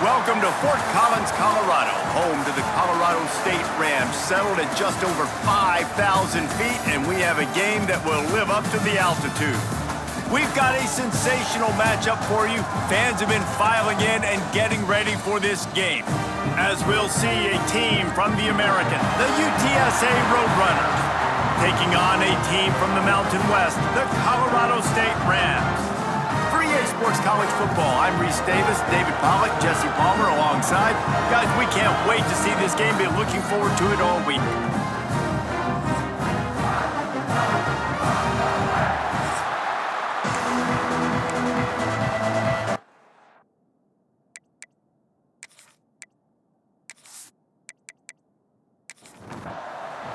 Welcome to Fort Collins, Colorado, home to the Colorado State Rams, settled at just over 5,000 feet, and we have a game that will live up to the altitude. We've got a sensational matchup for you. Fans have been filing in and getting ready for this game, as we'll see a team from the American, the UTSA Roadrunners, taking on a team from the Mountain West, the Colorado State Rams. For EA Sports College Football, I'm Reese Davis, David Pollack, Jesse Palmer alongside. Guys, we can't wait to see this game. Been looking forward to it all week.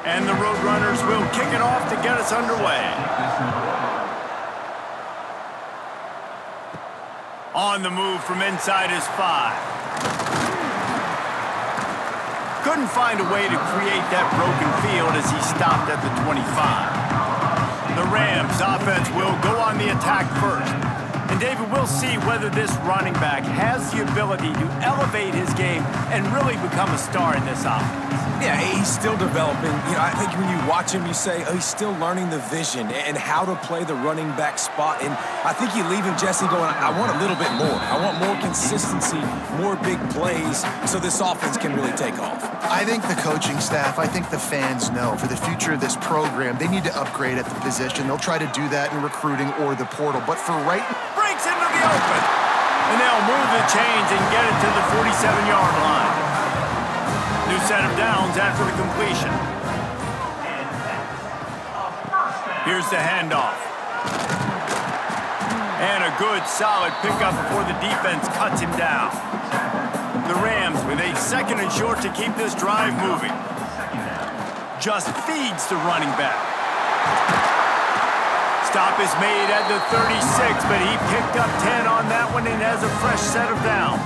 And the Roadrunners will kick it off to get us underway. On the move from inside his 5. Couldn't find a way to create that broken field as he stopped at the 25. The Rams offense will go on the attack first. And David, we'll see whether this running back has the ability to elevate his game and really become a star in this offense. Yeah, he's still developing. You know, I think when you watch him, you say, oh, he's still learning the vision and how to play the running back spot. And I think you leave him, Jesse, going, I want a little bit more. I want more consistency, more big plays, so this offense can really take off. I think the coaching staff, I think the fans know for the future of this program, they need to upgrade at the position. They'll try to do that in recruiting or the portal. But for right... Breaks into the open. And they'll move the chains and get it to the 47-yard line. New set of downs after the completion. Here's the handoff. And a good, solid pickup before the defense cuts him down. The Rams with a 2nd and short to keep this drive moving. Just feeds the running back. Stop is made at the 36, but he picked up 10 on that one and has a fresh set of downs.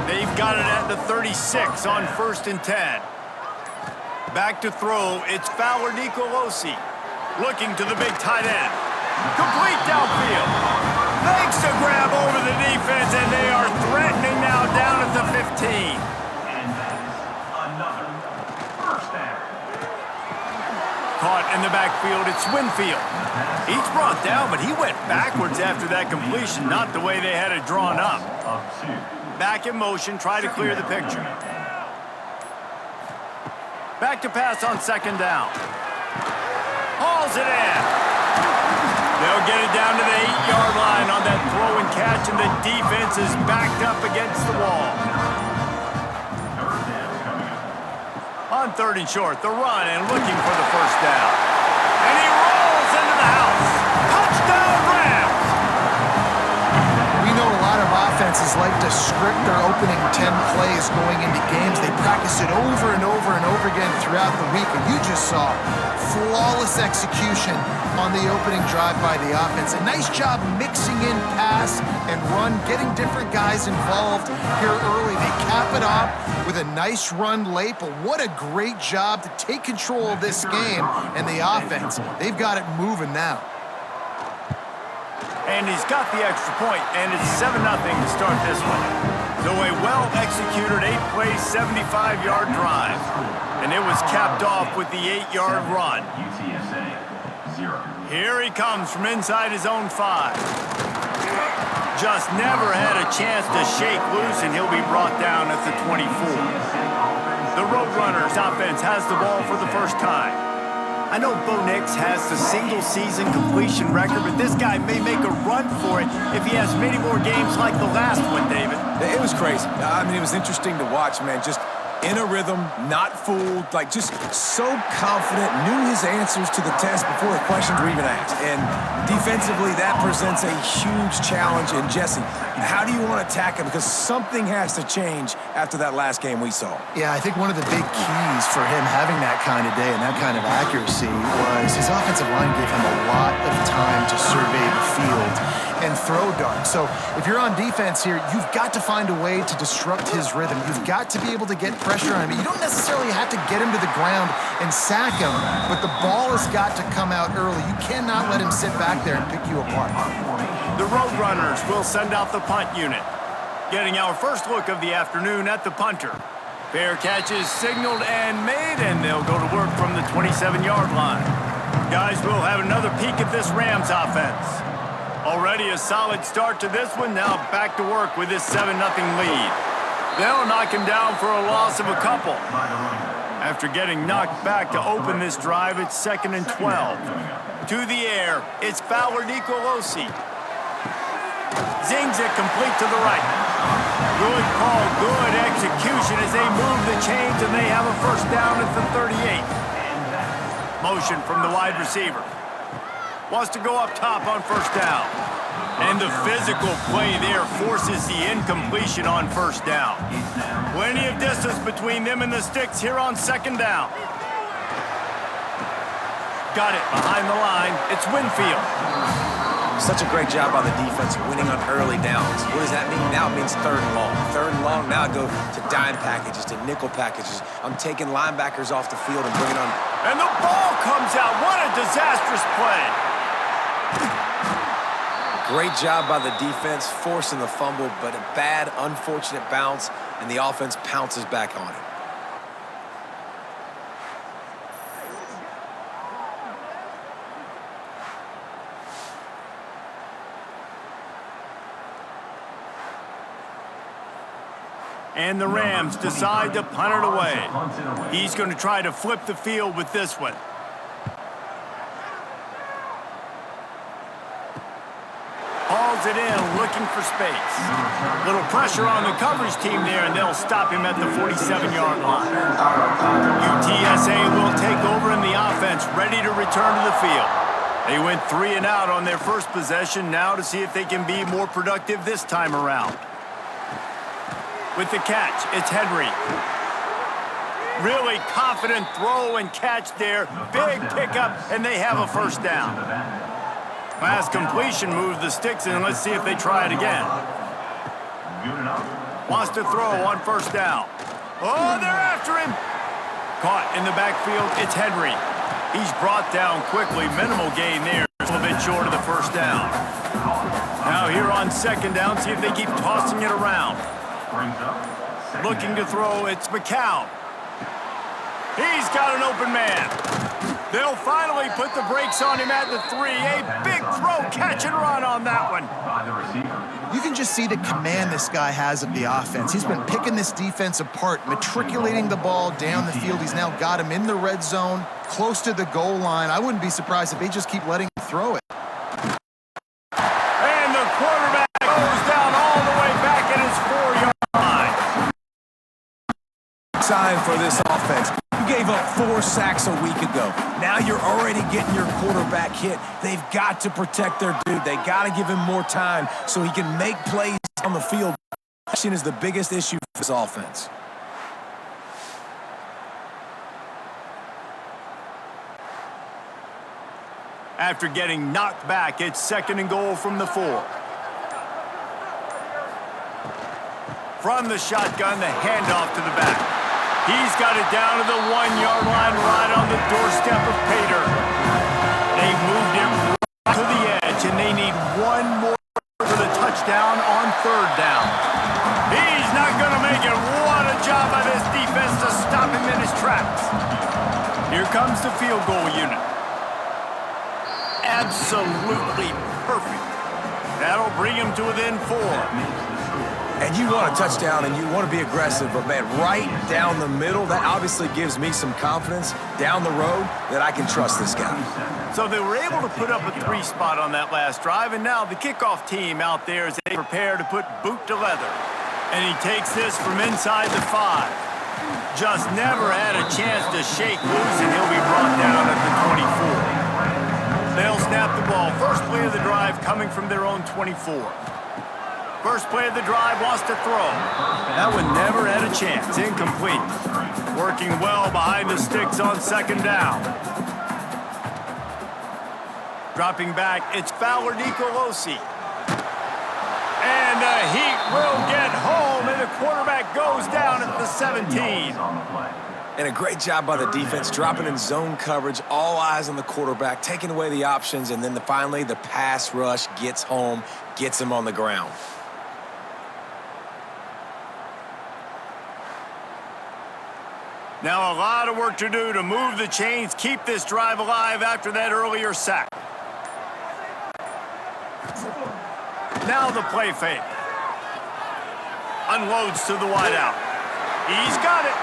They've got it at the 36 on 1st and 10. Back to throw, it's Fowler Nicolosi. Looking to the big tight end. Complete downfield. Makes the grab over the defense, and they are threatening now down at the 15. And that is another first down. Caught in the backfield, it's Winfield. He's brought down, but he went backwards after that completion, not the way they had it drawn up. Back in motion, try to clear the picture. Back to pass on 2nd down. Hauls it in. They'll get it down to the 8-yard line on that throw and catch, and the defense is backed up against the wall. On 3rd and short, the run and looking for the first down. And he rolls into the house. Touchdown, Rams! We know a lot of offenses like to script their opening 10 plays going into games. They practice it over and over and over again throughout the week, and you just saw flawless execution on the opening drive by the offense. A nice job mixing in pass and run, getting different guys involved here early. They cap it off with a nice run late, but what a great job to take control of this game and the offense. They've got it moving now. And he's got the extra point, and it's 7-0 to start this one. So a well-executed 8-play, 75-yard drive. And it was capped off with the 8-yard run. Here he comes from inside his own 5. Just never had a chance to shake loose, and he'll be brought down at the 24. The Roadrunners offense has the ball for the first time. I know Bo Nix has the single-season completion record, but this guy may make a run for it if he has many more games like the last one, David. It was crazy. I mean, it was interesting to watch, man. Just in a rhythm, not fooled, like just so confident, knew his answers to the test before the questions were even asked. And defensively, that presents a huge challenge. And Jesse, how do you want to attack him? Because something has to change after that last game we saw. Yeah, I think one of the big keys for him having that kind of day and that kind of accuracy was his offensive line gave him a lot of time to survey the field and throw darts. So if you're on defense here, you've got to find a way to disrupt his rhythm. You've got to be able to get pressure on him. You don't necessarily have to get him to the ground and sack him, but the ball has got to come out early. You cannot let him sit back there and pick you apart. The Roadrunners will send out the punt unit. Getting our first look of the afternoon at the punter. Fair catch is signaled and made, and they'll go to work from the 27-yard line. Guys, we'll have another peek at this Rams offense. Already a solid start to this one. Now back to work with this 7-0 lead. They'll knock him down for a loss of a couple. After getting knocked back to open this drive, it's 2nd and 12. To the air, it's Fowler Nicolosi. Zings it complete to the right. Good call, good execution as they move the chains, and they have a first down at the 38. Motion from the wide receiver. Wants to go up top on first down. And the physical play there forces the incompletion on first down. Plenty of distance between them and the sticks here on 2nd down. Got it behind the line. It's Winfield. Such a great job by the defense winning on early downs. What does that mean? Now it means 3rd and long. 3rd and long, now I go to dime packages, to nickel packages. I'm taking linebackers off the field and bringing on... And the ball comes out. What a disastrous play. Great job by the defense, forcing the fumble, but a bad, unfortunate bounce, and the offense pounces back on it. And the Rams decide to punt it away. He's going to try to flip the field with this one. Hauls it in, looking for space. Little pressure on the coverage team there, and they'll stop him at the 47-yard line. UTSA will take over in the offense, ready to return to the field. They went 3 and out on their first possession, now to see if they can be more productive this time around. With the catch, it's Henry. Really confident throw and catch there. Big pickup, and they have a first down. Last completion moves the sticks in. Let's see if they try it again. Wants to throw on first down. Oh, they're after him. Caught in the backfield, it's Henry. He's brought down quickly. Minimal gain there. A little bit short of the first down. Now here on 2nd down, see if they keep tossing it around. Looking to throw, it's McCown. He's got an open man. They'll finally put the brakes on him at the 3. A big throw, catch and run on that one. You can just see the command this guy has of the offense. He's been picking this defense apart, matriculating the ball down the field. He's now got him in the red zone, close to the goal line. I wouldn't be surprised if they just keep letting him throw it. And the quarterback goes down all the way back at his 4-yard line. Sign for this offense. You gave up 4 sacks a week ago. Now you're already getting your quarterback hit. They've got to protect their dude. They got to give him more time so he can make plays on the field. Action is the biggest issue for this offense. After getting knocked back, it's 2nd and goal from the 4. From the shotgun, the handoff to the back. He's got it down to the 1-yard line right on the doorstep of Pater. They've moved him right to the edge, and they need one more for the touchdown on 3rd down. He's not going to make it. What a job by this defense to stop him in his tracks. Here comes the field goal unit. Absolutely perfect. That'll bring him to within 4. And you want a touchdown and you want to be aggressive, but man, right down the middle, that obviously gives me some confidence down the road that I can trust this guy. So they were able to put up a 3 spot on that last drive, and now the kickoff team out there as they prepare to put boot to leather. And he takes this from inside the 5. Just never had a chance to shake loose, and he'll be brought down at the 24. They'll snap the ball. First play of the drive coming from their own 24. First play of the drive, wants to throw. That one never had a chance. Incomplete. Working well behind the sticks on 2nd down. Dropping back, it's Fowler Nicolosi. And the Heat will get home, and the quarterback goes down at the 17. And a great job by the defense, dropping in zone coverage, all eyes on the quarterback, taking away the options, and then finally the pass rush gets home, gets him on the ground. Now a lot of work to do to move the chains, keep this drive alive after that earlier sack. Now the play fake. Unloads to the wideout. He's got it.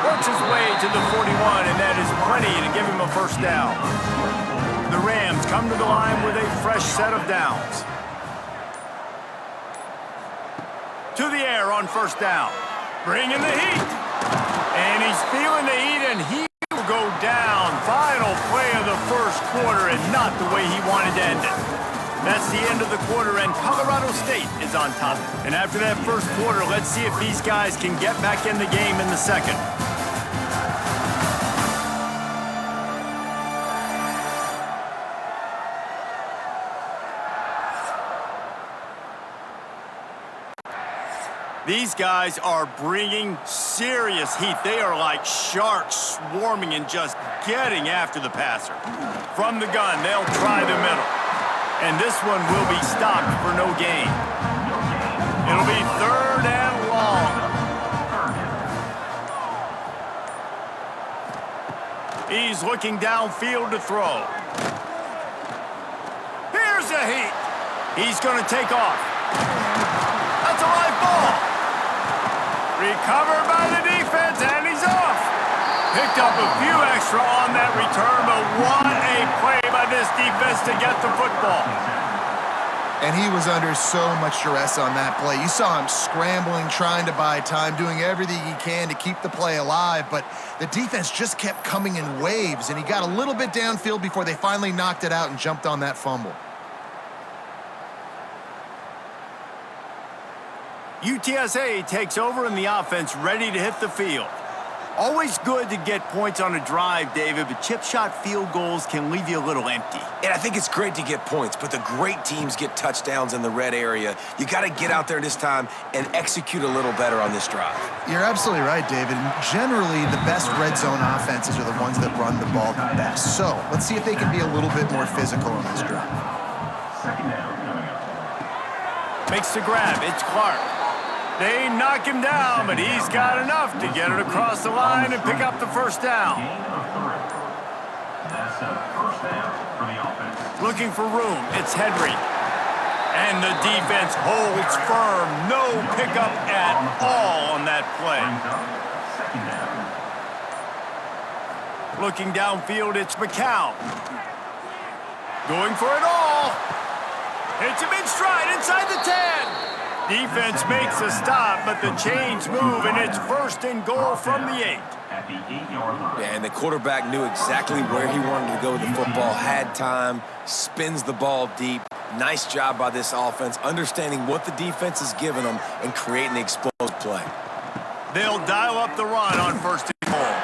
Works his way to the 41, and that is plenty to give him a first down. The Rams come to the line with a fresh set of downs. To the air on first down. Bringing the heat. And he's feeling the heat, and he will go down. Final play of the first quarter, and not the way he wanted to end it. That's the end of the quarter, and Colorado State is on top. And after that first quarter, let's see if these guys can get back in the game in the second. These guys are bringing serious heat. They are like sharks swarming and just getting after the passer. From the gun, they'll try the middle. And this one will be stopped for no gain. It'll be 3rd and long. He's looking downfield to throw. Here's the heat. He's going to take off. That's a live ball. Recovered by the defense, and he's off. Picked up a few extra on that return, but what a play by this defense to get the football. And he was under so much duress on that play. You saw him scrambling, trying to buy time, doing everything he can to keep the play alive, but the defense just kept coming in waves, and he got a little bit downfield before they finally knocked it out and jumped on that fumble. UTSA takes over in the offense, ready to hit the field. Always good to get points on a drive, David, but chip shot field goals can leave you a little empty. And I think it's great to get points, but the great teams get touchdowns in the red area. You got to get out there this time and execute a little better on this drive. You're absolutely right, David. And generally, the best red zone offenses are the ones that run the ball the best. So let's see if they can be a little bit more physical on this drive. Second down coming up. Makes the grab. It's Clark. They knock him down, but he's got enough to get it across the line and pick up the first down. Gain of 3. That's a first down for the offense. Looking for room. It's Henry. And the defense holds firm. No pickup at all on that play. Second down. Looking downfield, it's McCown. Going for it all. Hits him in stride inside the 10. Defense makes a stop, but the chains move, and it's 1st and goal from the 8. At the 8-yard line. Yeah, and the quarterback knew exactly where he wanted to go with the football, had time, spins the ball deep. Nice job by this offense, understanding what the defense is giving them and creating the explosive play. They'll dial up the run on 1st and goal.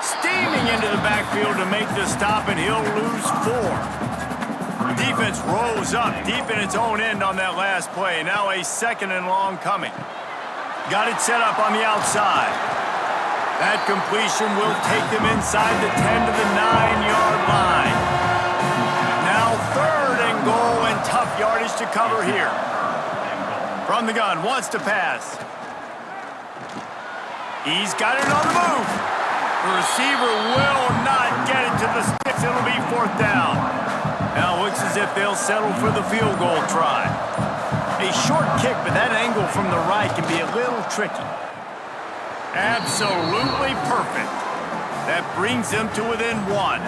Steaming into the backfield to make the stop, and he'll lose 4. Defense rolls up deep in its own end on that last play. Now a 2nd and long coming. Got it set up on the outside. That completion will take them inside the 10 to the 9-yard line. Now 3rd and goal, and tough yardage to cover here. From the gun, wants to pass. He's got it on the move. The receiver will not get it to the sticks. It'll be 4th down. Now it looks as if they'll settle for the field goal try. A short kick, but that angle from the right can be a little tricky. Absolutely perfect. That brings them to within 1.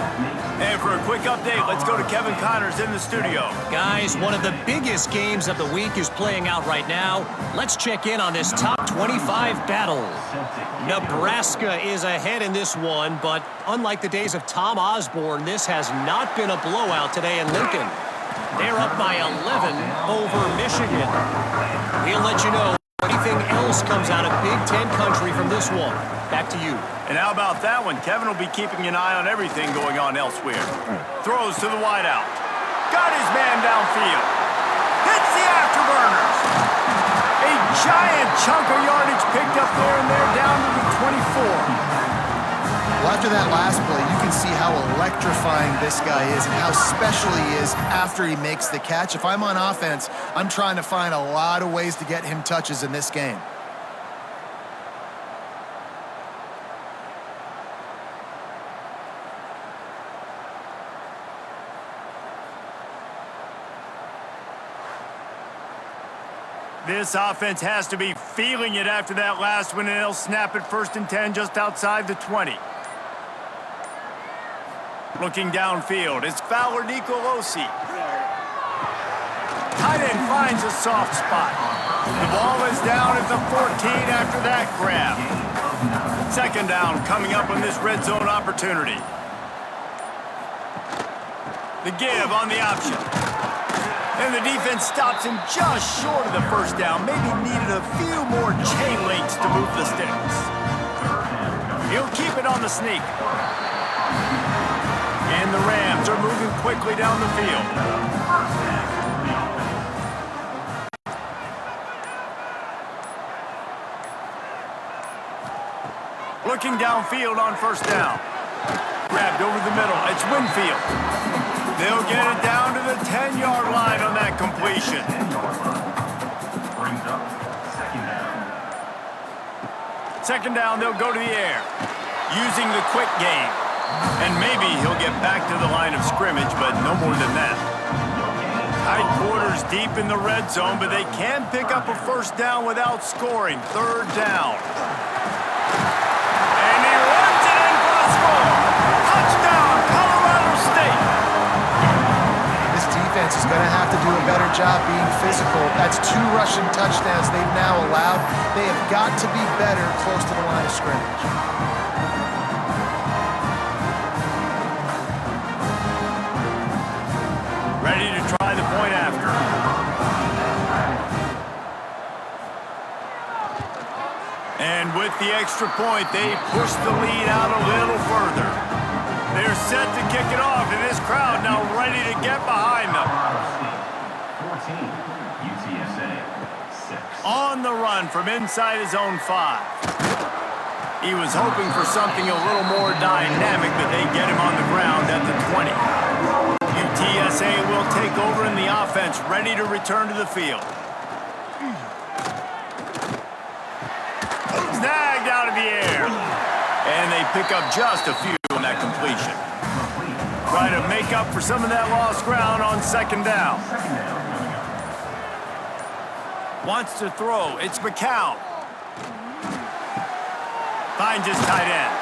And for a quick update, let's go to Kevin Connors in the studio. Guys, one of the biggest games of the week is playing out right now. Let's check in on this top 25 battle. Nebraska is ahead in this one, but unlike the days of Tom Osborne, this has not been a blowout today in Lincoln. They're up by 11 over Michigan. We'll let you know if anything else comes out of Big Ten country from this one. Back to you. And how about that one? Kevin will be keeping an eye on everything going on elsewhere. Throws to the wideout. Got his man downfield. Hits the afterburners. A giant chunk of yardage picked up there, and they're down to the 24. Well, after that last play, you can see how electrifying this guy is and how special he is after he makes the catch. If I'm on offense, I'm trying to find a lot of ways to get him touches in this game. This offense has to be feeling it after that last one, and they'll snap it 1st and 10 just outside the 20. Looking downfield, it's Fowler Nicolosi. Tight end finds a soft spot. The ball is down at the 14 after that grab. 2nd down coming up on this red zone opportunity. The give on the option. And the defense stops him just short of the 1st down. Maybe needed a few more chain links to move the sticks. He'll keep it on the sneak. And the Rams are moving quickly down the field. Looking downfield on 1st down. Grabbed over the middle. It's Winfield. They'll get it down to the 10-yard line on that completion. Brings up 2nd down. 2nd down, they'll go to the air. Using the quick game. And maybe he'll get back to the line of scrimmage, but no more than that. Tight quarters deep in the red zone, but they can pick up a 1st down without scoring. 3rd down. And he runs it in for the score. Touchdown, Colorado State. This defense is going to have to do a better job being physical. That's 2 rushing touchdowns they've now allowed. They have got to be better close to the line of scrimmage. Ready to try the point after. And with the extra point, they push the lead out a little further. They're set to kick it off, and this crowd now ready to get behind them. 14, UTSA 6. On the run from inside his own 5. He was hoping for something a little more dynamic, but they get him on the ground at the 20. UTSA will take over in the offense, ready to return to the field. Snagged out of the air. And they pick up just a few on that completion. Try to make up for some of that lost ground on 2nd down. Wants to throw. It's McCown. Finds his tight end.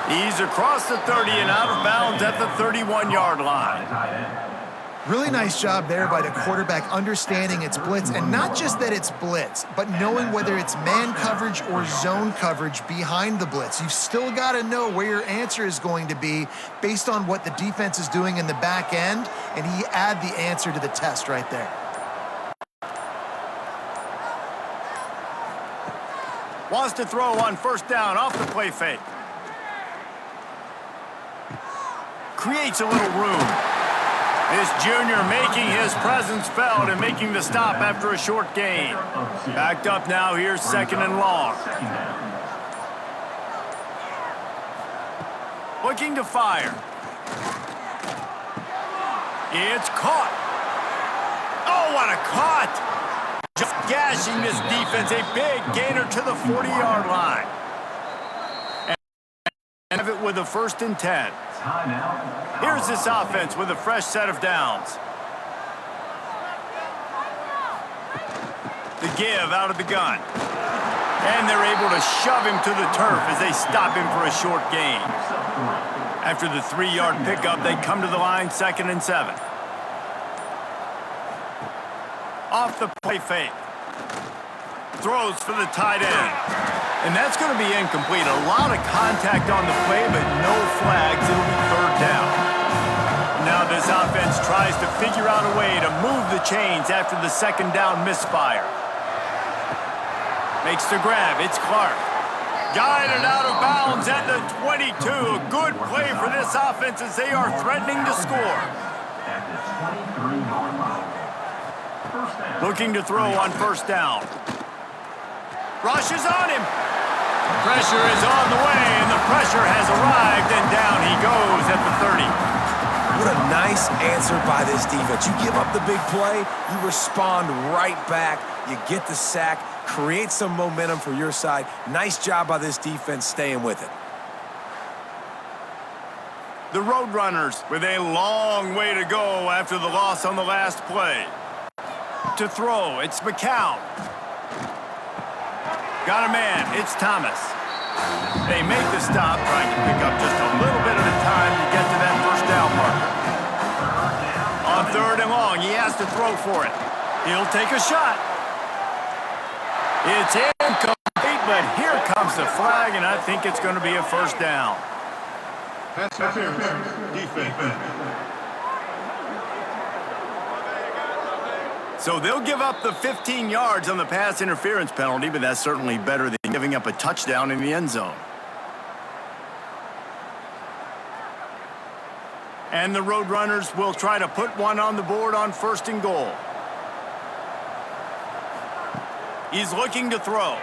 He's across the 30 and out of bounds at the 31-yard line. Really nice job there by the quarterback understanding it's blitz, and not just that it's blitz, but knowing whether it's man coverage or zone coverage behind the blitz. You've still got to know where your answer is going to be based on what the defense is doing in the back end, and he add the answer to the test right there. Wants to throw on 1st down off the play fake. Creates a little room. This junior making his presence felt and making the stop after a short gain. Backed up now, here's 2nd and long. Looking to fire. It's caught. Oh, what a caught! Just gashing this defense, a big gainer to the 40-yard line. And have it with a 1st and 10. Here's this offense with a fresh set of downs. The give out of the gun. And they're able to shove him to the turf as they stop him for a short gain. After the 3-yard pickup, they come to the line 2nd and 7. Off the play fake. Throws for the tight end. And that's going to be incomplete. A lot of contact on the play, but no flags. It'll be 3rd down. Now this offense tries to figure out a way to move the chains after the 2nd down misfire. Makes the grab. It's Clark. Guided out of bounds at the 22. A good play for this offense as they are threatening to score. At the 23-yard line. Looking to throw on 1st down. Rushes on him. Pressure is on the way, and the pressure has arrived, and down he goes at the 30. What a nice answer by this defense. You give up the big play, you respond right back, you get the sack, create some momentum for your side. Nice job by this defense staying with it. The Roadrunners with a long way to go after the loss on the last play. To throw, it's McCown. Got a man, it's Thomas. They make the stop, trying to pick up just a little bit at a time to get to that first down marker. On 3rd and long, he has to throw for it. He'll take a shot. It's incomplete, but here comes the flag, and I think it's going to be a first down. Defense. So they'll give up the 15 yards on the pass interference penalty, but that's certainly better than giving up a touchdown in the end zone. And the Roadrunners will try to put one on the board on 1st and goal. He's looking to throw.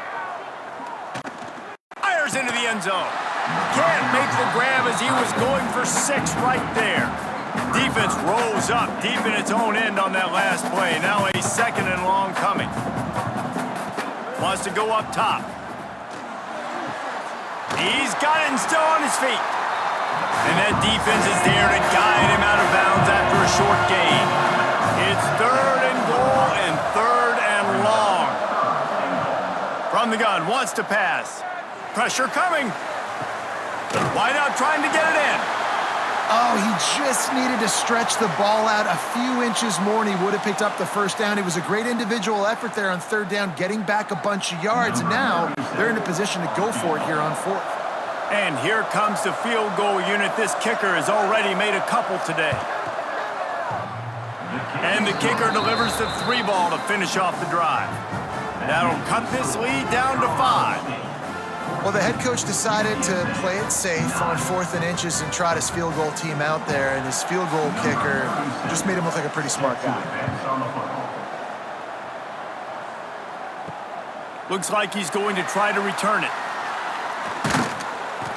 Fires into the end zone. Can't make the grab as he was going for 6 right there. Defense rolls up deep in its own end on that last play. Now a 2nd and long coming. Wants to go up top. He's got it and still on his feet. And that defense is there to guide him out of bounds after a short gain. It's 3rd and goal and 3rd and long. From the gun, wants to pass. Pressure coming. Wide out trying to get it in. Oh, he just needed to stretch the ball out a few inches more and he would have picked up the first down. It was a great individual effort there on 3rd down, getting back a bunch of yards. And now they're in a position to go for it here on 4th. And here comes the field goal unit. This kicker has already made a couple today. And the kicker delivers the 3 ball to finish off the drive. That'll cut this lead down to 5. Well, the head coach decided to play it safe on 4th and inches and trot his field goal team out there, and his field goal kicker just made him look like a pretty smart guy. Looks like he's going to try to return it.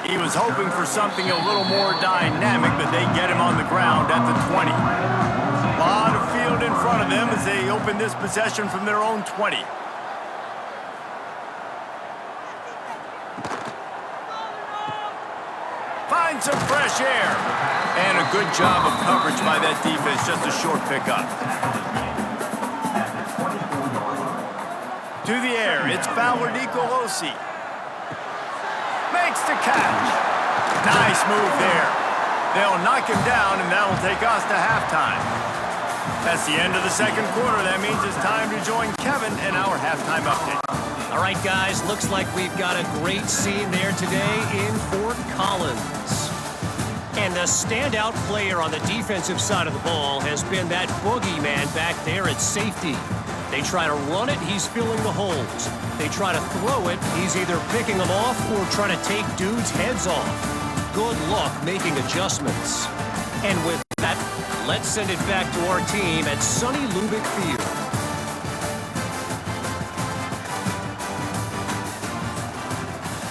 He was hoping for something a little more dynamic, but they get him on the ground at the 20. A lot of field in front of them as they open this possession from their own 20. Find some fresh air. And a good job of coverage by that defense, just a short pickup. To the air, it's Fowler Nicolosi. Makes the catch. Nice move there. They'll knock him down, and that'll take us to halftime. That's the end of the 2nd quarter. That means it's time to join Kevin in our halftime update. All right, guys, looks like we've got a great scene there today in Fort Collins. And the standout player on the defensive side of the ball has been that boogeyman back there at safety. They try to run it, he's filling the holes. They try to throw it, he's either picking them off or trying to take dudes' heads off. Good luck making adjustments. And with that, let's send it back to our team at sunny Lubick Field.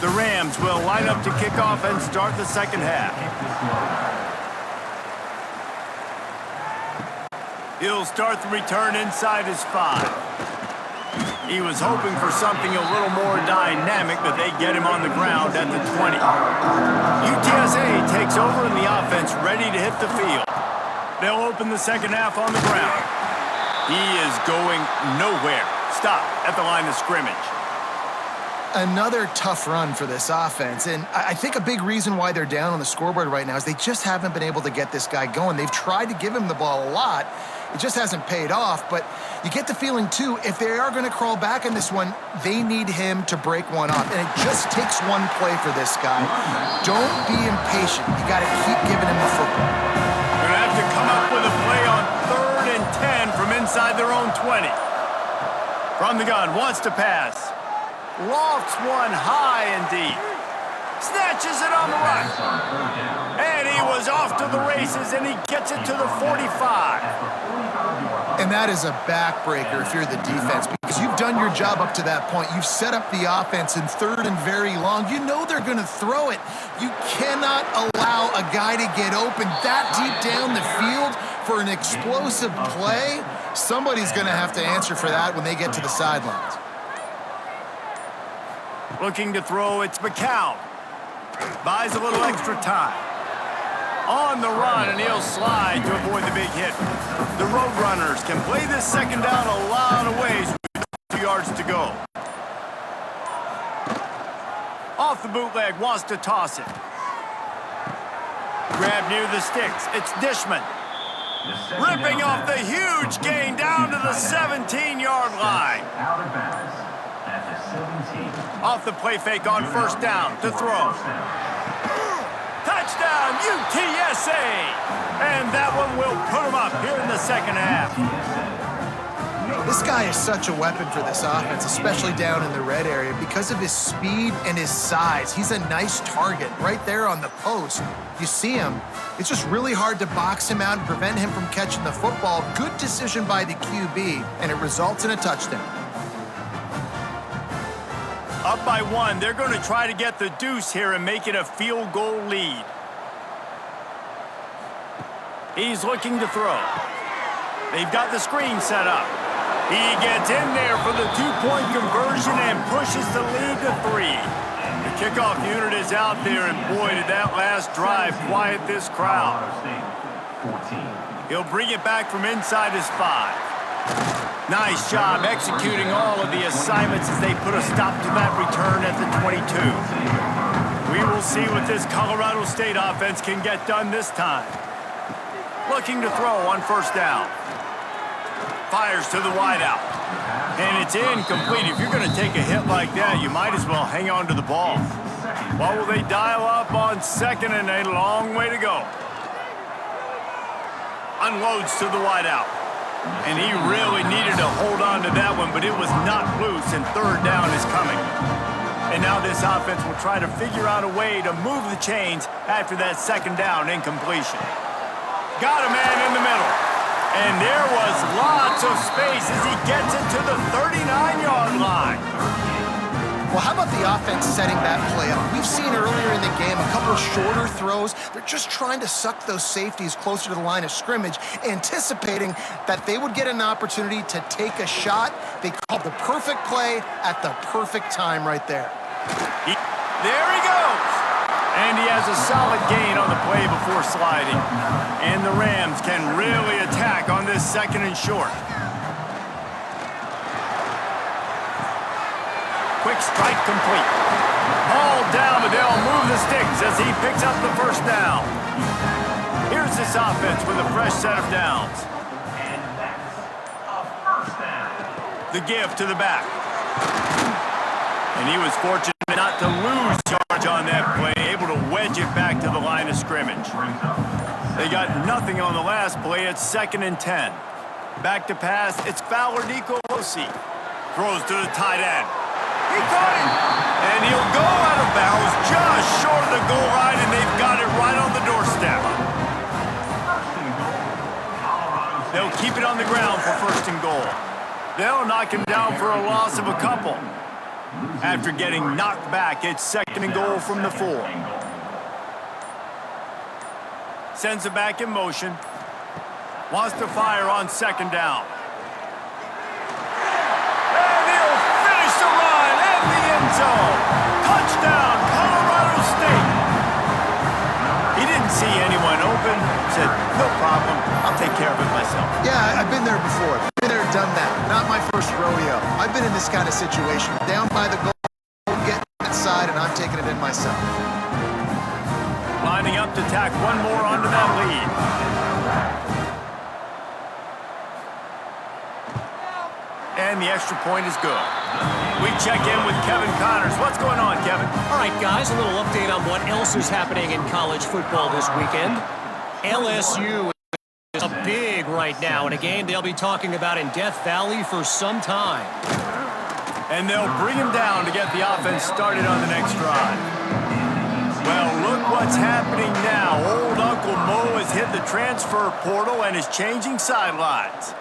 The Rams will line up to kick off and start the 2nd half. He'll start the return inside his 5. He was hoping for something a little more dynamic, but they get him on the ground at the 20. UTSA takes over in the offense, ready to hit the field. They'll open the 2nd half on the ground. He is going nowhere. Stop at the line of scrimmage. Another tough run for this offense, and I think a big reason why they're down on the scoreboard right now is they just haven't been able to get this guy going. They've tried to give him the ball a lot. It just hasn't paid off, but you get the feeling, too, if they are going to crawl back in this one, they need him to break one off, and it just takes one play for this guy. Don't be impatient. You got to keep giving him the football. They're going to have to come up with a play on 3rd and 10 from inside their own 20. From the gun, wants to pass. Lofts one high and deep. Snatches it on the run. And he was off to the races, and he gets it to the 45. And that is a backbreaker if you're the defense, because you've done your job up to that point. You've set up the offense in 3rd and very long. You know they're going to throw it. You cannot allow a guy to get open that deep down the field for an explosive play. Somebody's going to have to answer for that when they get to the sidelines. Looking to throw, it's McCown. Buys a little extra time. On the run, and he'll slide to avoid the big hit. The Roadrunners can play this 2nd down a lot the bootleg, wants to toss it. Grab near the sticks. It's Dishman. Ripping off the huge gain down to the 17-yard line. Out of bounds at the 17. Off the play fake on first down to throw. Touchdown, UTSA! And that one will put them up here in the second half. This guy is such a weapon for this offense, especially down in the red area, because of his speed and his size. He's a nice target right there on the post. You see him. It's just really hard to box him out and prevent him from catching the football. Good decision by the QB, and it results in a touchdown. Up by one, they're going to try to get the deuce here and make it a field goal lead. He's looking to throw. They've got the screen set up. He gets in there for the two-point conversion and pushes the lead to 3. The kickoff unit is out there, and boy, did that last drive quiet this crowd. He'll bring it back from inside his 5. Nice job executing all of the assignments as they put a stop to that return at the 22. We will see what this Colorado State offense can get done this time. Looking to throw on first down. Fires to the wideout. And it's incomplete. If you're going to take a hit like that, you might as well hang on to the ball. What will they dial up on second and a long way to go? Unloads to the wideout. And he really needed to hold on to that one, but it was not loose, and third down is coming. And now this offense will try to figure out a way to move the chains after that second down incompletion. Got a man in the middle. And there was lots of space as he gets it to the 39-yard line. Well, how about the offense setting that play up? We've seen earlier in the game a couple of shorter throws. They're just trying to suck those safeties closer to the line of scrimmage, anticipating that they would get an opportunity to take a shot. They called the perfect play at the perfect time right there. There he goes. And he has a solid gain on the play before sliding. And the Rams can really attack on this second and short. Quick strike complete. Ball down, but they'll move the sticks as he picks up the first down. Here's this offense with a fresh set of downs. And that's a first down. The give to the back. And he was fortunate not to lose charge on that play, able to wedge it back to the line of scrimmage. They got nothing on the last play. It's 2nd and 10. Back to pass. It's Fowler Nicolosi. Throws to the tight end. He caught him. And he'll go out of bounds just short of the goal line, and they've got it right on the doorstep. They'll keep it on the ground for 1st and goal. They'll knock him down for a loss of a couple. After getting knocked back, it's 2nd and goal from the 4. Sends it back in motion. Wants to fire on 2nd down. And he'll finish the run at the end zone. Touchdown, Colorado State. He didn't see anyone open. Said, no problem. I'll take care of it myself. Yeah, I've been there before. Been there, done that. Not my first rodeo. I've been in this kind of situation. Down by the goal, get inside, and I'm taking it in myself. Lining up to tack one more onto that lead. And the extra point is good. We check in with Kevin Connors. What's going on, Kevin? All right, guys, a little update on what else is happening in college football this weekend. LSU is up big right now in a game they'll be talking about in Death Valley for some time. And they'll bring him down to get the offense started on the next drive. Well, look what's happening now. Old Uncle Mo has hit the transfer portal and is changing sidelines.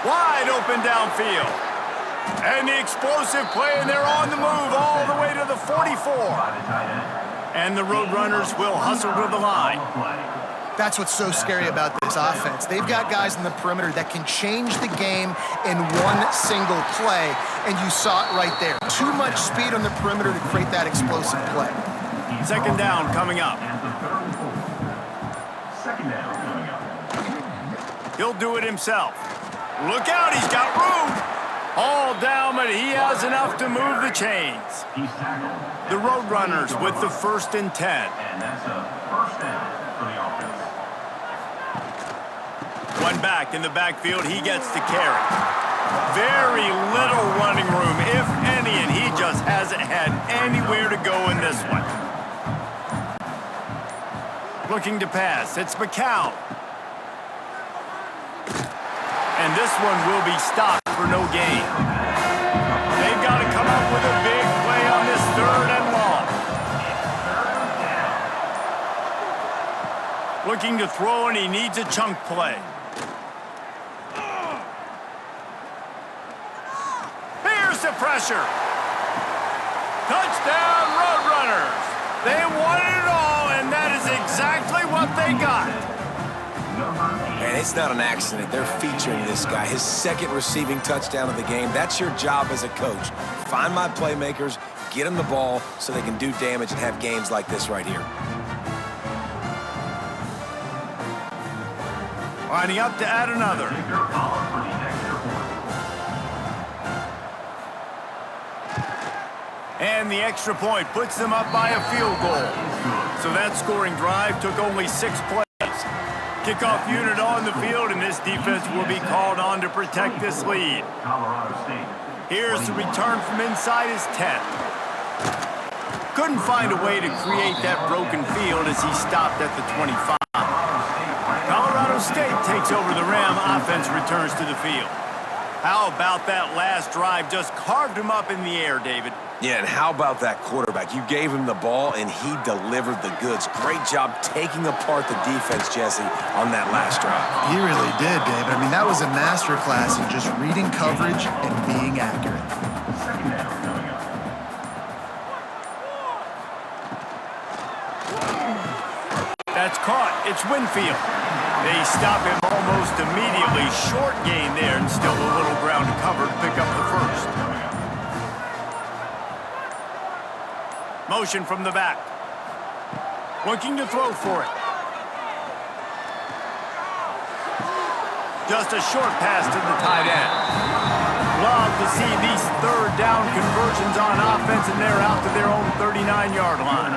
Wide open downfield. And the explosive play, and they're on the move all the way to the 44. And the Roadrunners will hustle to the line. That's what's so scary about this offense. They've got guys in the perimeter that can change the game in one single play, and you saw it right there. Too much speed on the perimeter to create that explosive play. 2nd down coming up. Second down coming up. He'll do it himself. Look out, he's got room. All down, but he has enough to move the chains. He's tackled. The Roadrunners with the 1st and 10. And that's a first down for the offense. One back in the backfield, he gets to carry. Very little running room, if any, and he just hasn't had anywhere to go in this one. Looking to pass, it's McCown. And this one will be stopped for no gain. They've got to come up with a big play on this 3rd and long. Looking to throw, and he needs a chunk play. Here's the pressure. Touchdown, Roadrunners. They wanted it all, and that is exactly what they got. Man, it's not an accident. They're featuring this guy. His 2nd receiving touchdown of the game. That's your job as a coach. Find my playmakers, get them the ball so they can do damage and have games like this right here. Lining up to add another. And the extra point puts them up by a field goal. So that scoring drive took only 6 plays. Kickoff unit on the field, and this defense will be called on to protect this lead. Colorado State. Here's the return from inside his 10. Couldn't find a way to create that broken field as he stopped at the 25. Colorado State takes over the Ram. Offense returns to the field. How about that last drive? Just carved him up in the air, David. Yeah, and how about that quarterback? You gave him the ball, and he delivered the goods. Great job taking apart the defense, Jesse, on that last drive. He really did, David. I mean, that was a masterclass in just reading coverage and being accurate. Second down coming up. That's caught. It's Winfield. They stop him almost immediately. Short gain there, and still a little ground to cover to pick up the 1st. Motion from the back. Looking to throw for it. Just a short pass to the tight end. Love to see these 3rd down conversions on offense, and they're out to their own 39-yard line.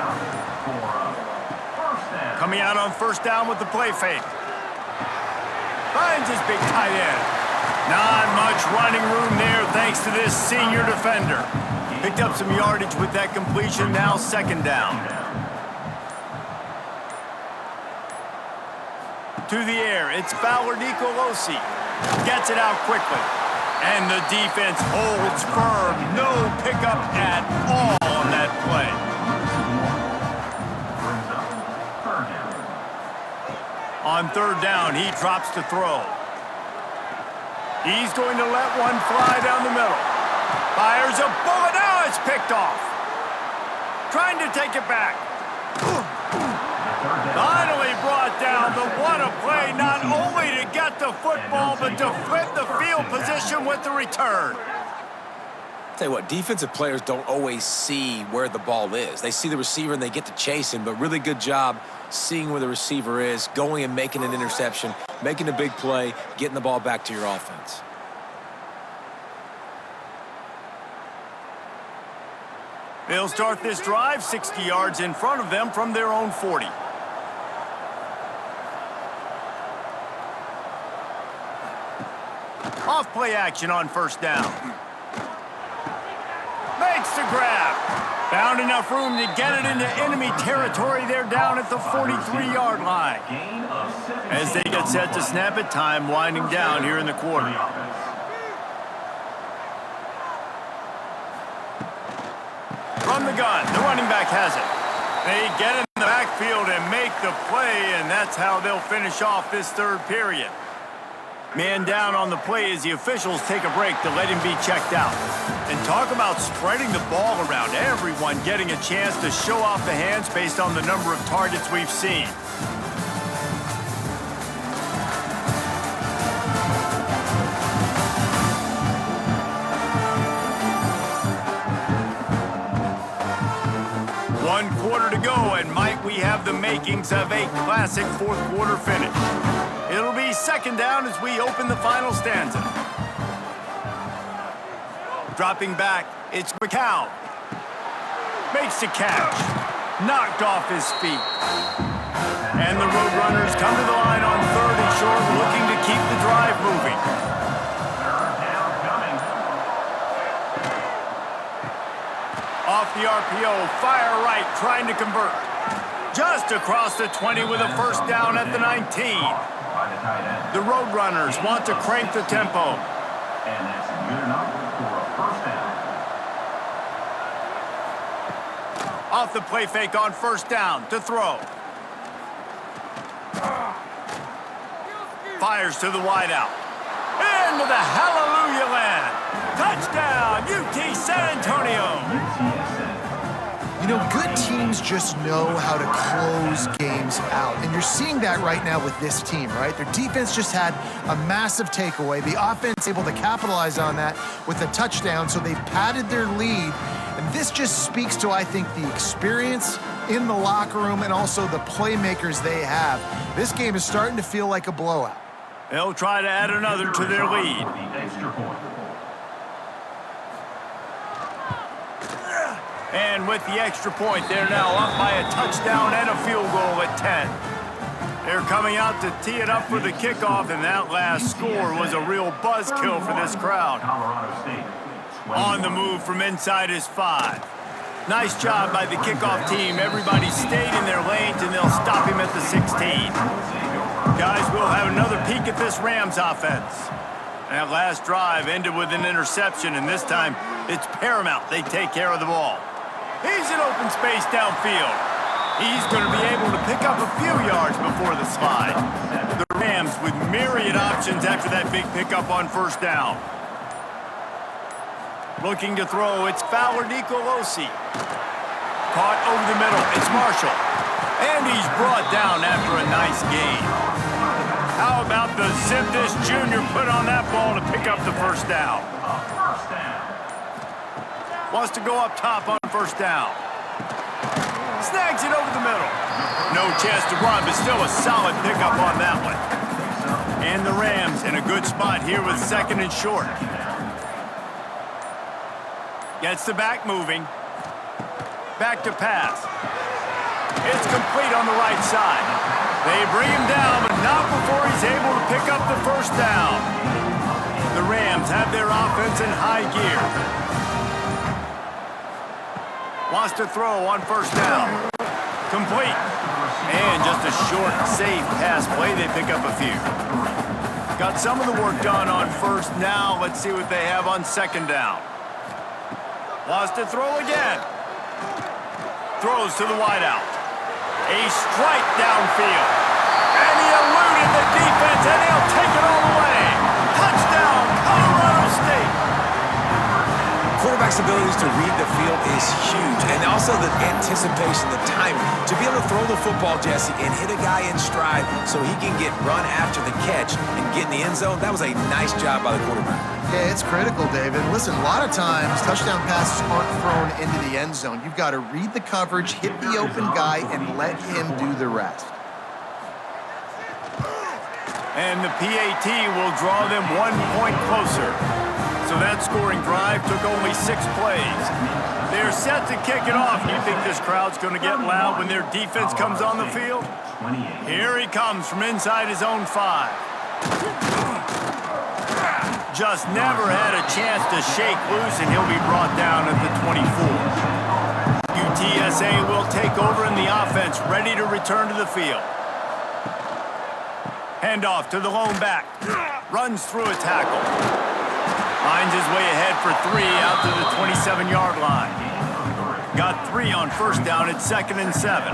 Coming out on 1st down with the play fake. Finds his big tight end. Not much running room there thanks to this senior defender. Picked up some yardage with that completion, now 2nd down. To the air, it's Fowler Nicolosi. Gets it out quickly. And the defense holds firm. No pickup at all on that play. On 3rd down, he drops to throw. He's going to let one fly down the middle. Fires a bullet. Now it's picked off. Trying to take it back. Finally brought down, but what a play, not only to get the football, but to flip the field position with the return. Tell you what, defensive players don't always see where the ball is. They see the receiver and they get to chase him, but really good job seeing where the receiver is, going and making an interception, making a big play, getting the ball back to your offense. They'll start this drive 60 yards in front of them from their own 40. Off play action on 1st down. Makes the grab. Found enough room to get it into enemy territory. They're down at the 43-yard line. As they get set to snap it, time winding down here in the quarter. From the gun, the running back has it. They get in the backfield and make the play, and that's how they'll finish off this 3rd period. Man down on the play as the officials take a break to let him be checked out. And talk about spreading the ball around, everyone getting a chance to show off the hands based on the number of targets we've seen. One quarter to go, and might we have the makings of a classic 4th quarter finish. It'll be 2nd down as we open the final stanza. Dropping back, it's McCown. Makes the catch. Knocked off his feet. And the Roadrunners come to the line on 3rd and short, looking to keep the drive moving. Off the RPO, fire right, trying to convert. Just across the 20 with a first down at the 19. The Roadrunners want to crank the tempo. And that's good enough for a first down. Off the play fake on first down to throw. Fires to the wideout. Into the hallelujah land. Touchdown, UT San Antonio. You know, good teams just know how to close games out. And you're seeing that right now with this team, right? Their defense just had a massive takeaway. The offense able to capitalize on that with a touchdown, so they padded their lead. And this just speaks to, I think, the experience in the locker room and also the playmakers they have. This game is starting to feel like a blowout. They'll try to add another to their lead. The extra point. And with the extra point, they're now up by a touchdown and a field goal at 10. They're coming out to tee it up for the kickoff, and that last score was a real buzzkill for this crowd. Colorado State. On the move from inside his 5. Nice job by the kickoff team. Everybody stayed in their lanes, and they'll stop him at the 16. Guys, we'll have another peek at this Rams offense. That last drive ended with an interception, and this time it's paramount they take care of the ball. He's in open space downfield. He's going to be able to pick up a few yards before the slide. The Rams with myriad options after that big pickup on first down. Looking to throw, it's Fowler Nicolosi. Caught over the middle, it's Marshall. And he's brought down after a nice gain. How about the zip this junior put on that ball to pick up the first down? Wants to go up top on first down. Snags it over the middle. No chance to run, but still a solid pickup on that one. And the Rams in a good spot here with 2nd and short. Gets the back moving. Back to pass. It's complete on the right side. They bring him down, but not before he's able to pick up the first down. The Rams have their offense in high gear. Wants to throw on first down. Complete. And just a short, safe pass play. They pick up a few. Got some of the work done on first. Now let's see what they have on 2nd down. Wants to throw again. Throws to the wideout. A strike downfield. And he eluded the defense, and he'll take it all the way. Touchdown, Colorado State. Quarterback's abilities to read the field is huge, and also the anticipation, the timing. To be able to throw the football, Jesse, and hit a guy in stride so he can get run after the catch and get in the end zone, that was a nice job by the quarterback. Yeah, it's critical, David. Listen, a lot of times touchdown passes aren't thrown into the end zone. You've got to read the coverage, hit the open guy, and let him do the rest. And the PAT will draw them 1 point closer. So that scoring drive took only 6 plays. They're set to kick it off. You think this crowd's going to get loud when their defense comes on the field? Here he comes from inside his own 5. Just never had a chance to shake loose, and he'll be brought down at the 24. UTSA will take over in the offense, ready to return to the field. Handoff to the lone back. Runs through a tackle. Finds his way ahead for 3 out to the 27-yard line. Got 3 on first down at 2nd and 7.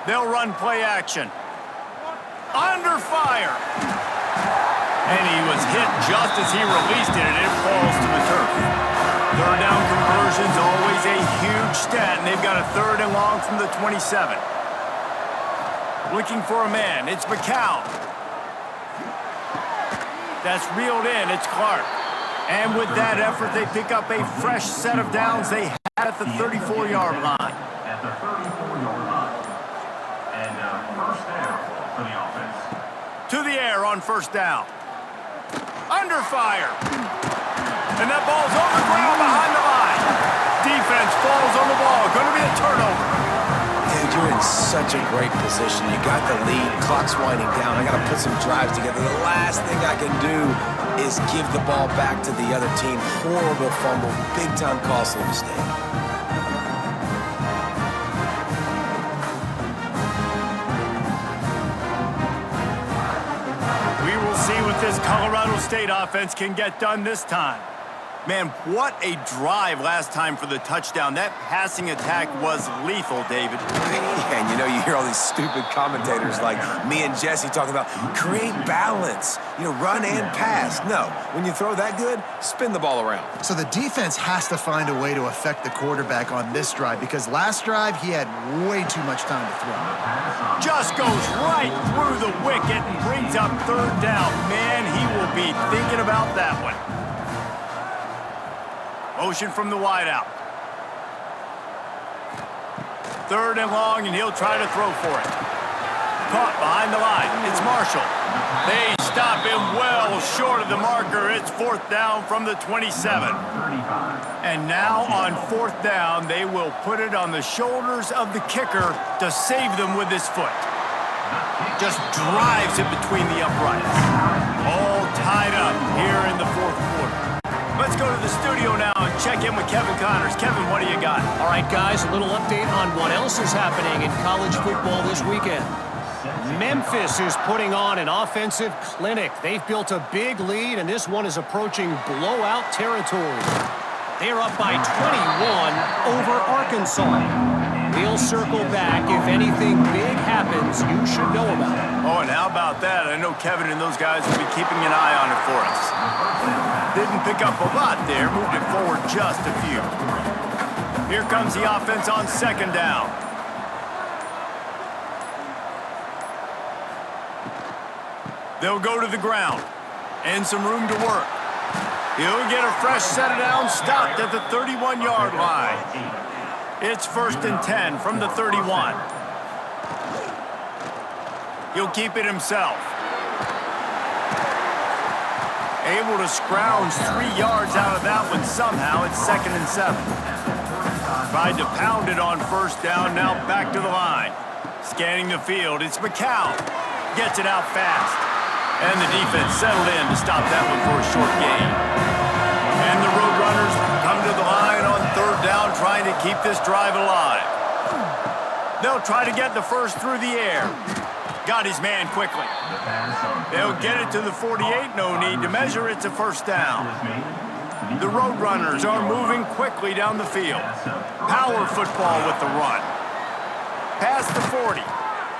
They'll run play action. Under fire. And he was hit just as he released it, and it falls to the turf. 3rd down conversion's always a huge stat, and they've got a 3rd and long from the 27. Looking for a man. It's McCown. That's reeled in. It's Clark. And with that effort, they pick up a fresh set of downs they had at the 34-yard line. At the 34-yard line. And first down for the offense. To the air on first down. Under fire. And that ball's on the ground behind the line. Defense falls on the ball. Going to be a turnover. Dude, you're in such a great position. You got the lead. Clock's winding down. I got to put some drives together. The last thing I can do is give the ball back to the other team. Horrible fumble. Big-time costly mistake. We will see what this Colorado State offense can get done this time. Man, what a drive last time for the touchdown. That passing attack was lethal, David. And you know, you hear all these stupid commentators like me and Jesse talking about create balance, run and pass. No, when you throw that good, spin the ball around. So the defense has to find a way to affect the quarterback on this drive because last drive he had way too much time to throw. Just goes right through the wicket and brings up third down. Man, he will be thinking about that one. Motion from the wideout. Third and long, and he'll try to throw for it. Caught behind the line. It's Marshall. They stop him well short of the marker. It's fourth down from the 27. And now on fourth down, they will put it on the shoulders of the kicker to save them with his foot. Just drives it between the uprights. All tied up here in the fourth quarter. Let's go to the studio now and check in with Kevin Connors. Kevin, what do you got? All right, guys, a little update on what else is happening in college football this weekend. Memphis is putting on an offensive clinic. They've built a big lead, and this one is approaching blowout territory. They're up by 21 over Arkansas. We'll circle back. If anything big happens, you should know about it. Oh, and how about that? I know Kevin and those guys will be keeping an eye on it for us. Didn't pick up a lot there, moved it forward just a few. Here comes the offense on second down. They'll go to the ground and some room to work. He'll get a fresh set of downs, stopped at the 31-yard line. It's first and 10 from the 31. He'll keep it himself. Able to scrounge 3 yards out of that one somehow. It's second and 7. Tried to pound it on first down, now back to the line. Scanning the field, it's McCown. Gets it out fast. And the defense settled in to stop that one for a short gain. And the Roadrunners come to the line on third down, trying to keep this drive alive. They'll try to get the first through the air. Got his man quickly. They'll get it to the 48. No need to measure. It's a first down. The Roadrunners are moving quickly down the field. Power football with the run. Past the 40.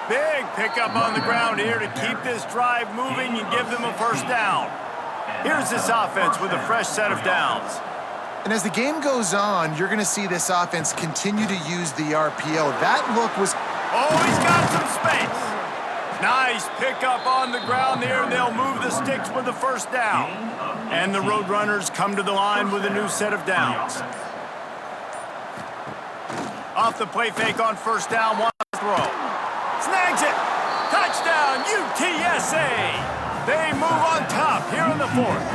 Big pickup on the ground here to keep this drive moving and give them a first down. Here's this offense with a fresh set of downs. And as the game goes on, you're going to see this offense continue to use the RPO. That look was... Oh, he's got some space. Nice pickup on the ground there, and they'll move the sticks with the first down. And the Roadrunners come to the line with a new set of downs. Off the play fake on first down, one throw. Snags it. Touchdown, UTSA. They move on top here in the fourth.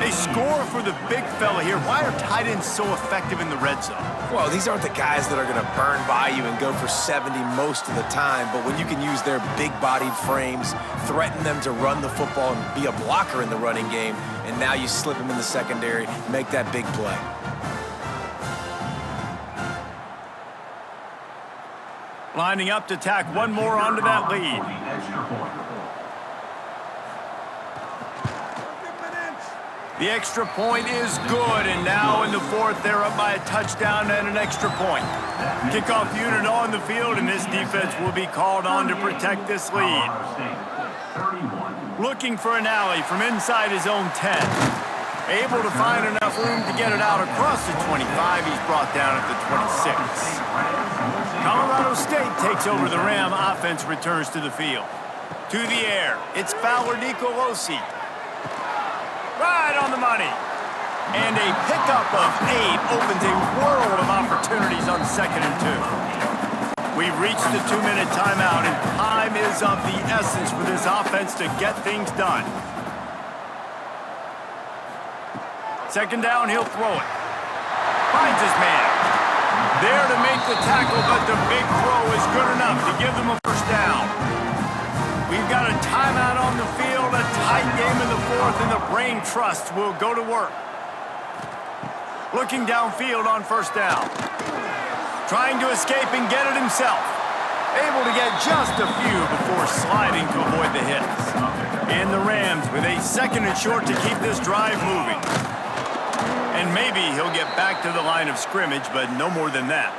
They score for the big fella here. Why are tight ends so effective in the red zone? Well, these aren't the guys that are going to burn by you and go for 70 most of the time, but when you can use their big-bodied frames, threaten them to run the football and be a blocker in the running game, and now you slip them in the secondary, make that big play. Lining up to tack one more onto that lead. The extra point is good, and now in the fourth, they're up by a touchdown and an extra point. Kickoff unit on the field, and this defense will be called on to protect this lead. Looking for an alley from inside his own 10. Able to find enough room to get it out across the 25. He's brought down at the 26. Colorado State takes over the Ram. Offense returns to the field. To the air, it's Fowler Nicolosi. Right on the money. And a pickup of 8 opens a world of opportunities on second and 2. We've reached the 2-minute timeout, and time is of the essence for this offense to get things done. Second down, he'll throw it. Finds his man. There to make the tackle, but the big throw is good enough to give them a first down. We've got a timeout on the field, a tight game in the fourth, and the brain trust will go to work. Looking downfield on first down. Trying to escape and get it himself. Able to get just a few before sliding to avoid the hits. And the Rams with a second and short to keep this drive moving. And maybe he'll get back to the line of scrimmage, but no more than that.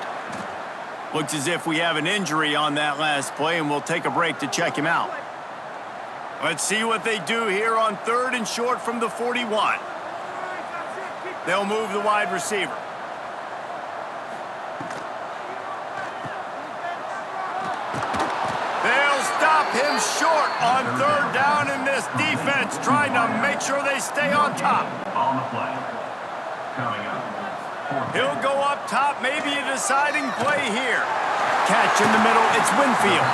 Looks as if we have an injury on that last play, and we'll take a break to check him out. Let's see what they do here on third and short from the 41. They'll move the wide receiver. They'll stop him short on third down, in this defense trying to make sure they stay on top. On the play. Coming up. He'll go up top, maybe a deciding play here. Catch in the middle, it's Winfield.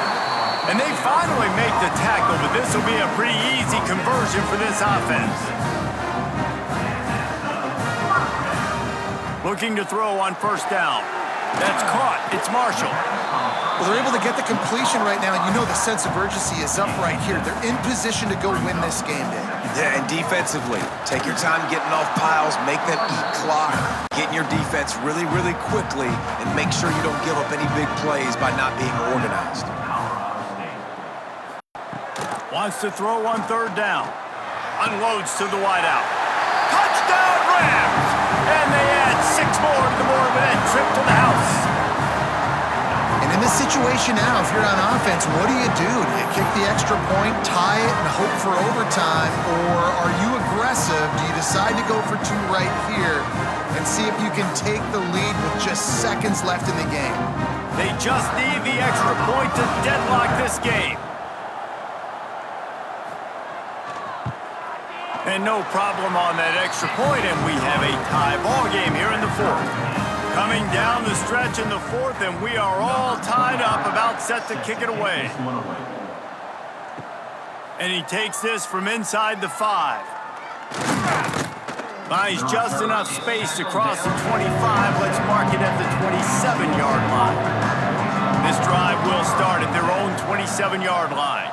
And they finally make the tackle, but this will be a pretty easy conversion for this offense. Looking to throw on first down. That's caught. It's Marshall. Well, they're able to get the completion right now, and you know the sense of urgency is up right here. They're in position to go win this game, Dave. Yeah, and defensively, take your time getting off piles, make them eat clock, get in your defense really, really quickly, and make sure you don't give up any big plays by not being organized. Wants to throw on third down. Unloads to the wideout. Touchdown, Rams! And they add 6 more to the board with that trip to the house. And in this situation now, if you're on offense, what do? Do you kick the extra point, tie it, and hope for overtime? Or are you aggressive? Do you decide to go for 2 right here and see if you can take the lead with just seconds left in the game? They just need the extra point to deadlock this game. And no problem on that extra point, and we have a tie ball game here in the fourth. Coming down the stretch in the fourth, and we are all tied up, about set to kick it away. And he takes this from inside the 5. Finds just enough space to cross the 25. Let's mark it at the 27-yard line. This drive will start at their own 27-yard line.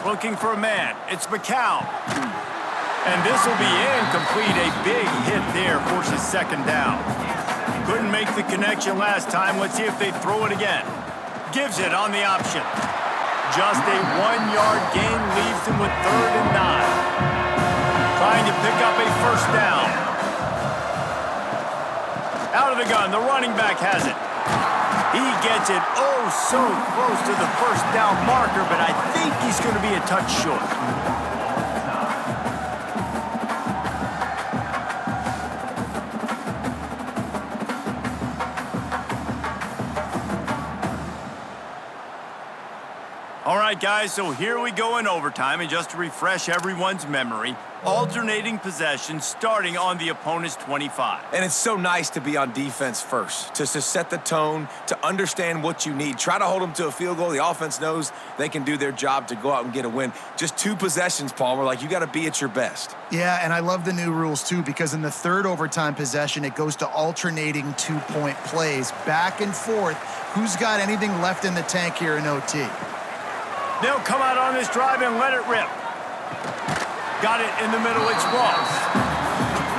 Looking for a man. It's McCown. And this will be incomplete. A big hit there forces second down. Couldn't make the connection last time. Let's see if they throw it again. Gives it on the option. Just a 1-yard gain leaves him with third and 9. Trying to pick up a first down. Out of the gun, the running back has it. He gets it oh so close to the first down marker, but I think he's going to be a touch short. All right, guys, so here we go in overtime, and just to refresh everyone's memory, alternating possession starting on the opponent's 25. And it's so nice to be on defense first, to set the tone, to understand what you need. Try to hold them to a field goal. The offense knows they can do their job to go out and get a win. Just 2 possessions, Palmer, like you got to be at your best. Yeah, and I love the new rules, too, because in the third overtime possession, it goes to alternating 2-point plays, back and forth. Who's got anything left in the tank here in OT? They'll come out on this drive and let it rip. Got it in the middle, it's Ross.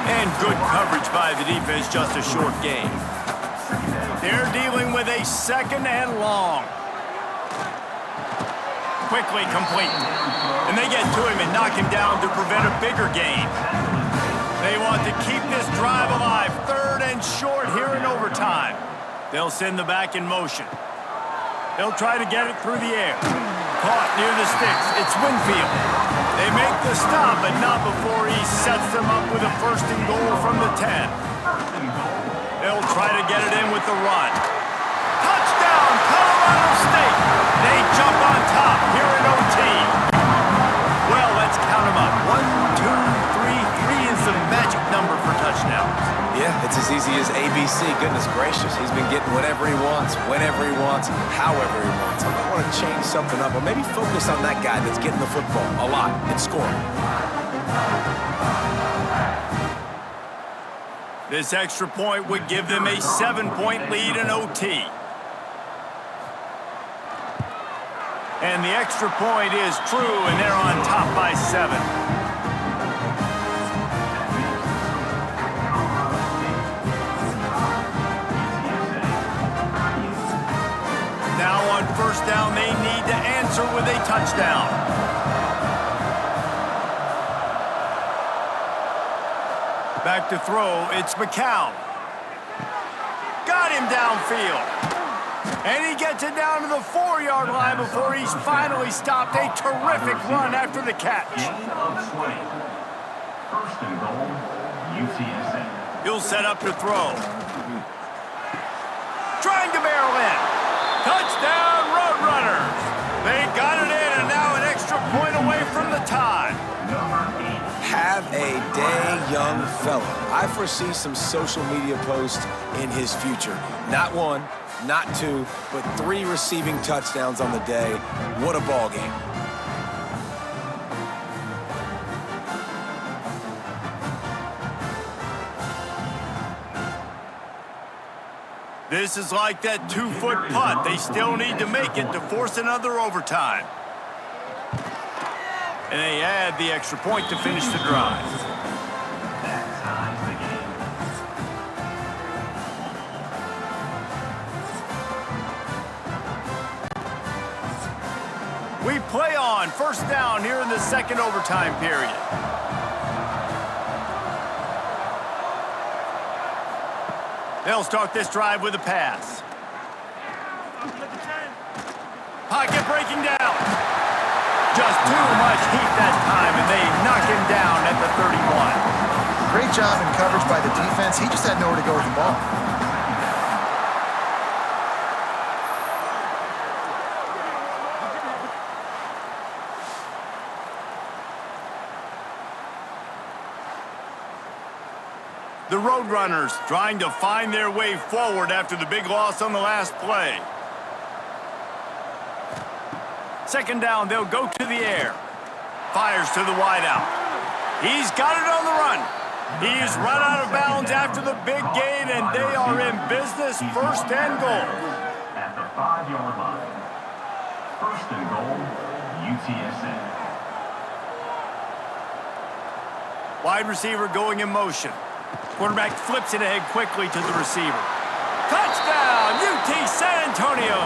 And good coverage by the defense, just a short gain. They're dealing with a second and long. Quickly complete. And they get to him and knock him down to prevent a bigger gain. They want to keep this drive alive. Third and short here in overtime. They'll send the back in motion. They'll try to get it through the air. Caught near the sticks. It's Winfield. They make the stop, but not before he sets them up with a first and goal from the 10. They'll try to get it in with the run. Touchdown, Colorado State. They jump on top here in OT. Well, let's count them up. 1, 2, 3. 3 is the magic number for touchdowns. Yeah, it's as easy as ABC. Goodness gracious, he's been getting whatever he wants, whenever he wants, however he wants. I might want to change something up, or maybe focus on that guy that's getting the football a lot and scoring. This extra point would give them a 7-point lead in OT. And the extra point is true, and they're on top by 7. Now on first down, they need to answer with a touchdown. Back to throw, it's McCown. Got him downfield. And he gets it down to the 4-yard line before he's finally stopped. A terrific run after the catch. Gain of 20. First and goal, UTSA. He'll set up to throw. Trying to barrel in. Touchdown, Roadrunners. They got it in, and now an extra point away from the tie. Number 8. Have a day, young fella. I foresee some social media posts in his future. Not one, not two, but 3 receiving touchdowns on the day. What a ball game. This is like that 2-foot putt. They still need to make it to force another overtime. And they add the extra point to finish the drive. That ties the game. We play on first down here in the second overtime period. They'll start this drive with a pass. Pocket breaking down. Just too much heat that time, and they knock him down at the 31. Great job in coverage by the defense. He just had nowhere to go with the ball. The Roadrunners trying to find their way forward after the big loss on the last play. Second down, they'll go to the air. Fires to the wideout. He's got it on the run. He's run out of bounds after the big gain, and they are in business, first and goal. At the 5-yard line. First and goal, UTSA. Wide receiver going in motion. Quarterback flips it ahead quickly to the receiver. Touchdown, UT San Antonio.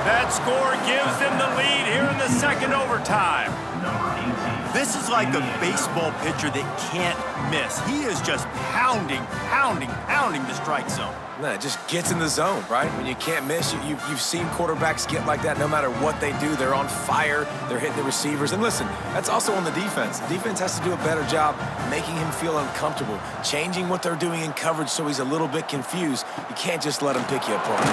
That score gives them the lead here in the second overtime. Number 18. This is like a baseball pitcher that can't miss. He is just pounding the strike zone. No, it just gets in the zone, right? When you can't miss, you've seen quarterbacks get like that no matter what they do. They're on fire. They're hitting the receivers. And listen, that's also on the defense. The defense has to do a better job making him feel uncomfortable, changing what they're doing in coverage so he's a little bit confused. You can't just let him pick you apart.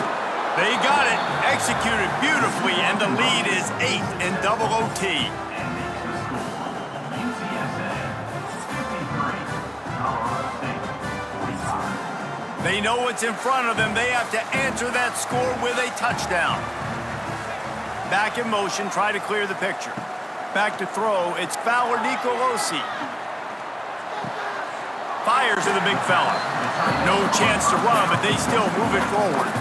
They got it, executed beautifully, and the lead is 8 in double OT. And makes the score, UTSA 53, Colorado State 45. They know what's in front of them. They have to answer that score with a touchdown. Back in motion, try to clear the picture. Back to throw, it's Fowler Nicolosi. Fires to the big fella. No chance to run, but they still move it forward.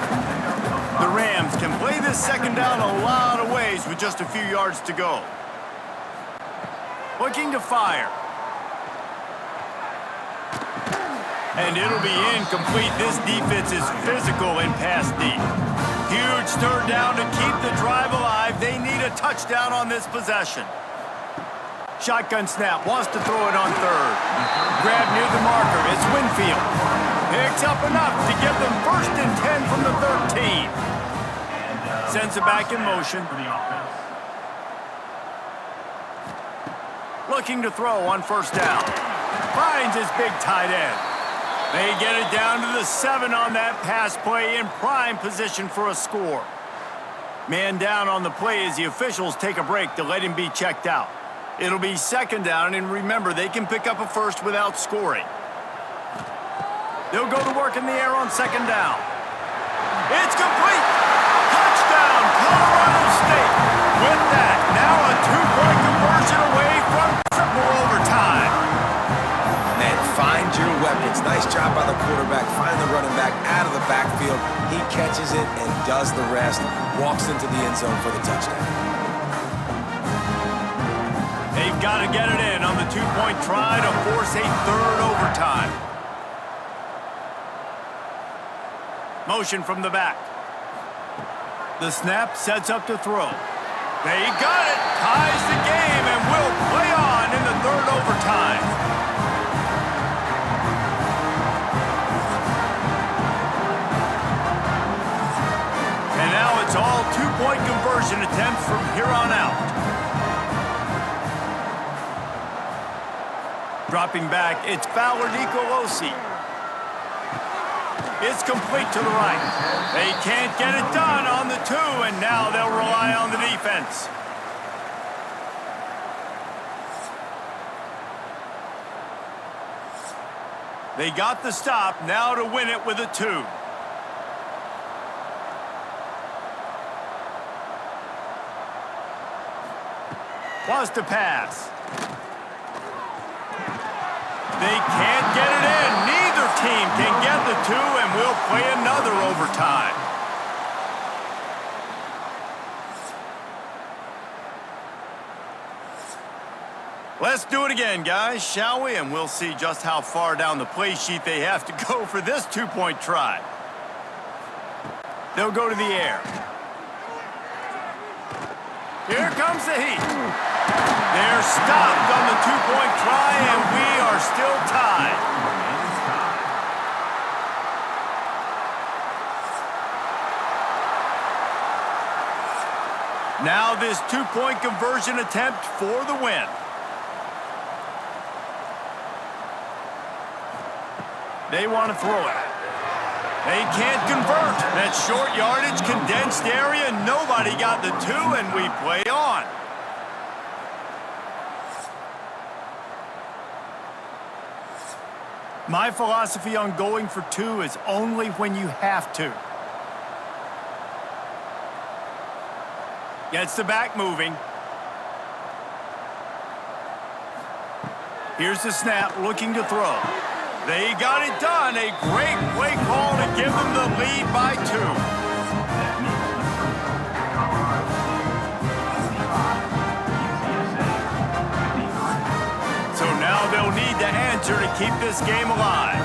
The Rams can play this second down a lot of ways with just a few yards to go. Looking to fire. And it'll be incomplete. This defense is physical and pass deep. Huge third down to keep the drive alive. They need a touchdown on this possession. Shotgun snap, wants to throw it on third. Grab near the marker, it's Winfield. Picks up enough to give them first and 10 from the 13. Sends it back in motion. For the offense. Looking to throw on first down. Finds his big tight end. They get it down to the 7 on that pass play in prime position for a score. Man down on the play as the officials take a break to let him be checked out. It'll be second down, and remember, they can pick up a first without scoring. They'll go to work in the air on second down. It's complete! Touchdown, Colorado State! With that, now a 2-point conversion away from triple overtime. Man, find your weapons. Nice job by the quarterback. end zone for the touchdown. They've got to get it in on the two-point try to force a third overtime. Motion from the back. The snap sets up to throw. They got it, ties the game, and will play on in the third overtime. And now it's all two-point conversion attempts from here on out. Dropping back, it's Fowler Nicolosi. It's complete to the right. They can't get it done on the two, and now they'll rely on the defense. They got the stop, now to win it with a two. Wants to pass. They can't get it in. Neither team can get the two, and we'll play another overtime. Let's do it again, guys, shall we? And we'll see just how far down the play sheet they have to go for this two-point try. They'll go to the air. Here comes the heat. They're stopped on the two-point try, and we are still tied. Now this two-point conversion attempt for the win. They want to throw it. They can't convert. That short yardage, condensed area, nobody got the two, and we play on. My philosophy on going for two is only when you have to. Gets the back moving. Here's the snap, looking to throw. They got it done. A great play call to give them the lead by two. So now they'll need to answer to keep this game alive.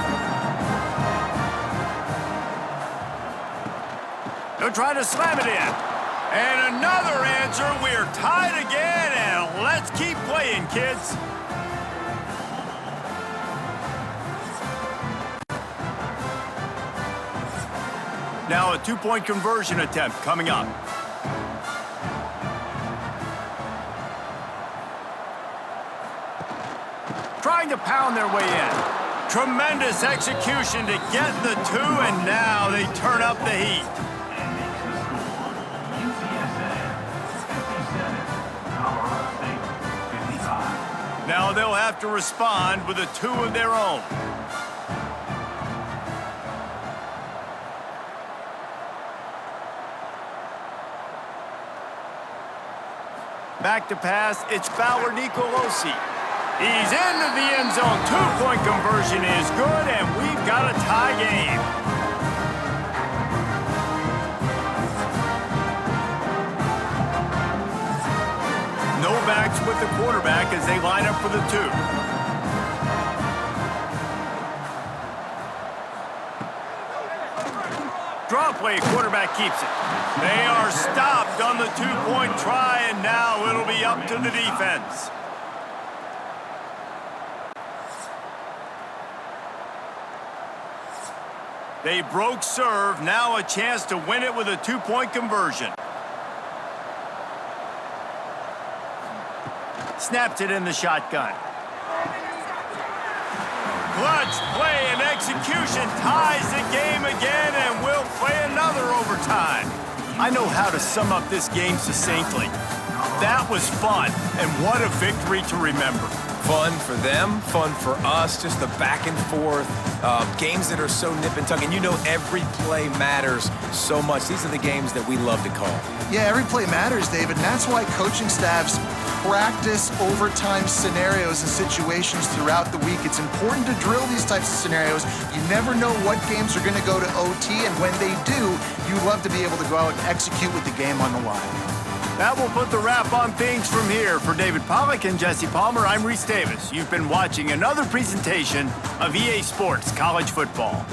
They'll try to slam it in. And another answer. We're tied again, and let's keep playing, kids. Now a two-point conversion attempt coming up. Trying to pound their way in. Tremendous execution to get the two, and now they turn up the heat. And makes the score. UTSA 57, Colorado State 55. Now they'll have to respond with a two of their own. Back to pass, it's Fowler Nicolosi. He's into the end zone. Two-point conversion is good, and we've got a tie game. No backs with the quarterback as they line up for the two. Draw play, quarterback keeps it. They are stopped on the two-point try, and now it'll be up to the defense. They broke serve, now a chance to win it with a two-point conversion. Snapped it in the shotgun. Clutch play and execution ties the game again, and we'll play another overtime. I know how to sum up this game succinctly. That was fun, and what a victory to remember. Fun for them, fun for us, just the back and forth, games that are so nip and tuck, and you know every play matters so much. These are the games that we love to call. Yeah, every play matters, David, and that's why coaching staffs practice overtime scenarios and situations throughout the week. It's important to drill these types of scenarios. You never know what games are going to go to OT, and when they do, you love to be able to go out and execute with the game on the line. That will put the wrap on things from here. For David Pollack and Jesse Palmer, I'm Reese Davis. You've been watching another presentation of EA Sports College Football.